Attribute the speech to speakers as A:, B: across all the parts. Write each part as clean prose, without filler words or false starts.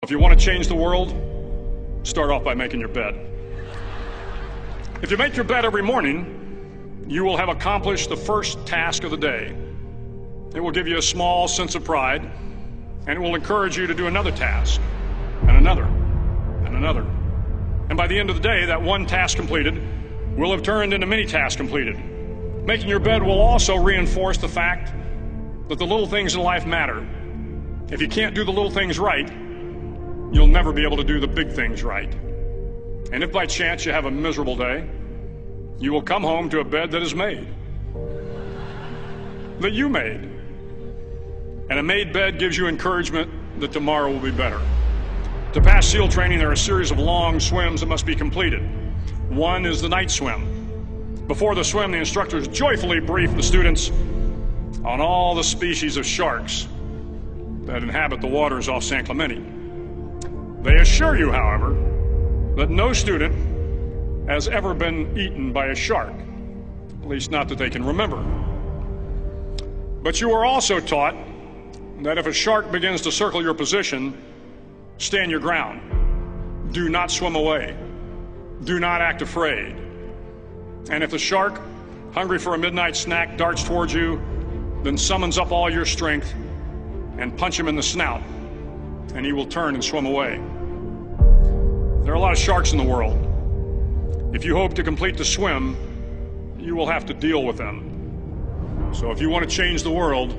A: If you want to change the world, start off by making your bed. If you make your bed every morning, you will have accomplished the first task of the day. It will give you a small sense of pride, and it will encourage you to do another task, and another, and another. And by the end of the day, that one task completed will have turned into many tasks completed. Making your bed will also reinforce the fact that the little things in life matter. If you can't do the little things right, you'll never be able to do the big things right. And if by chance you have a miserable day, you will come home to a bed that is made, that you made. And a made bed gives you encouragement that tomorrow will be better. To pass SEAL training, there are a series of long swims that must be completed. One is the night swim. Before the swim, the instructors joyfully brief the students on all the species of sharks that inhabit the waters off San Clemente. They assure you, however, that no student has ever been eaten by a shark, at least not that they can remember. But you are also taught that if a shark begins to circle your position, stand your ground. Do not swim away. Do not act afraid. And if the shark, hungry for a midnight snack, darts towards you, then summons up all your strength and punch him in the snout, and he will turn and swim away. There are a lot of sharks in the world. If you hope to complete the swim, you will have to deal with them. So if you want to change the world,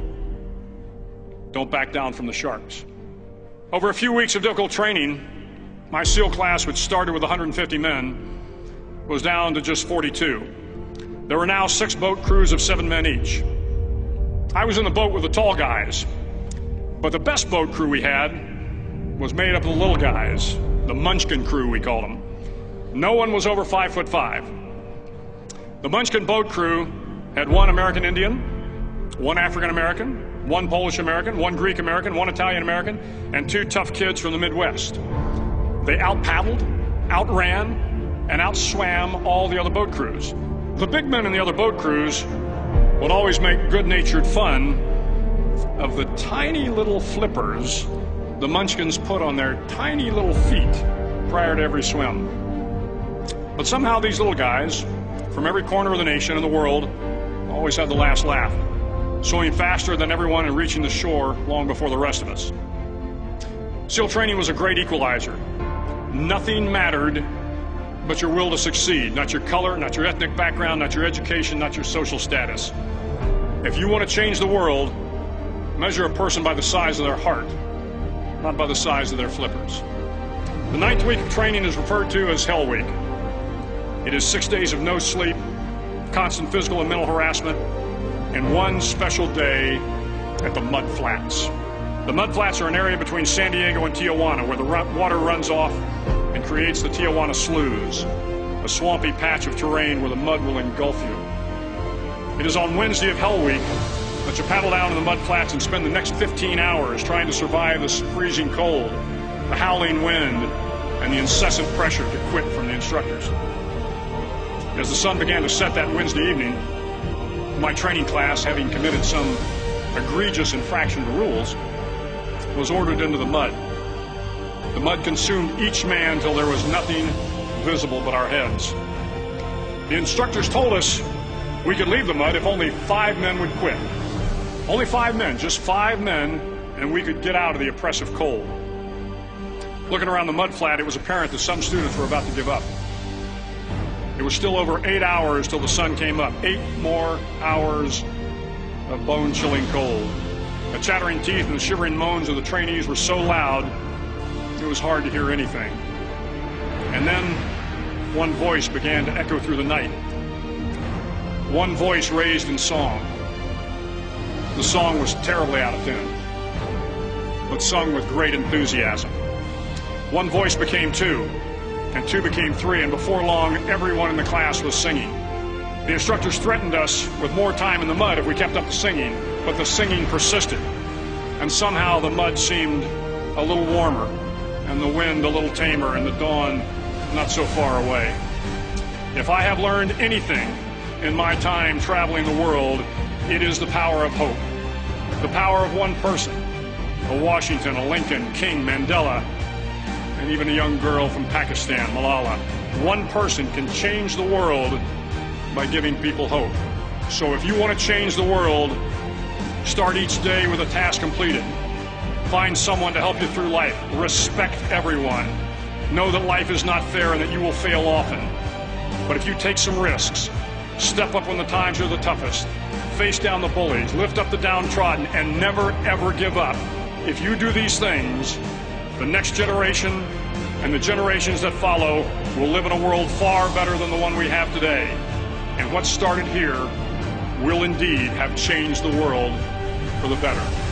A: don't back down from the sharks. Over a few weeks of difficult training, my SEAL class, which started with 150 men, was down to just 42. There were now 6 boat crews of 7 men each. I was in the boat with the tall guys, but the best boat crew we had was made up of the little guys, the Munchkin crew, we called them. No one was over 5'5". The Munchkin boat crew had 1 American Indian, 1 African American, 1 Polish American, 1 Greek American, 1 Italian American, and 2 tough kids from the Midwest. They out-paddled, outran, and outswam all the other boat crews. The big men in the other boat crews would always make good-natured fun of the tiny little flippers the Munchkins put on their tiny little feet prior to every swim. But somehow these little guys from every corner of the nation and the world always had the last laugh, swimming faster than everyone and reaching the shore long before the rest of us. SEAL training was a great equalizer. Nothing mattered but your will to succeed, not your color, not your ethnic background, not your education, not your social status. If you want to change the world, measure a person by the size of their heart, not by the size of their flippers. The 9th week of training is referred to as Hell Week. It is 6 days of no sleep, constant physical and mental harassment, and 1 special day at the Mud Flats. The Mud Flats are an area between San Diego and Tijuana where the water runs off and creates the Tijuana Sloughs, a swampy patch of terrain where the mud will engulf you. It is on Wednesday of Hell Week that you paddle down to the Mud Flats and spend the next 15 hours trying to survive the freezing cold, the howling wind, and the incessant pressure to quit from the instructors. As the sun began to set that Wednesday evening, my training class, having committed some egregious infraction to rules, was ordered into the mud. The mud consumed each man till there was nothing visible but our heads. The instructors told us we could leave the mud if only 5 men would quit. Only 5 men, just 5 men, and we could get out of the oppressive cold. Looking around the mud flat, it was apparent that some students were about to give up. It was still over 8 hours till the sun came up. 8 more hours of bone-chilling cold. The chattering teeth and the shivering moans of the trainees were so loud, it was hard to hear anything. And then one voice began to echo through the night. One voice raised in song. The song was terribly out of tune, but sung with great enthusiasm. One voice became 2, and 2 became 3, and before long, everyone in the class was singing. The instructors threatened us with more time in the mud if we kept up the singing, but the singing persisted, and somehow the mud seemed a little warmer, and the wind a little tamer, and the dawn not so far away. If I have learned anything in my time traveling the world, it is the power of hope. The power of one person, a Washington, a Lincoln, King, Mandela, and even a young girl from Pakistan, Malala. One person can change the world by giving people hope. So if you want to change the world, start each day with a task completed. Find someone to help you through life. Respect everyone. Know that life is not fair and that you will fail often. But if you take some risks, step up when the times are the toughest, face down the bullies, lift up the downtrodden, and never ever give up. If you do these things, the next generation and the generations that follow will live in a world far better than the one we have today. And what started here will indeed have changed the world for the better.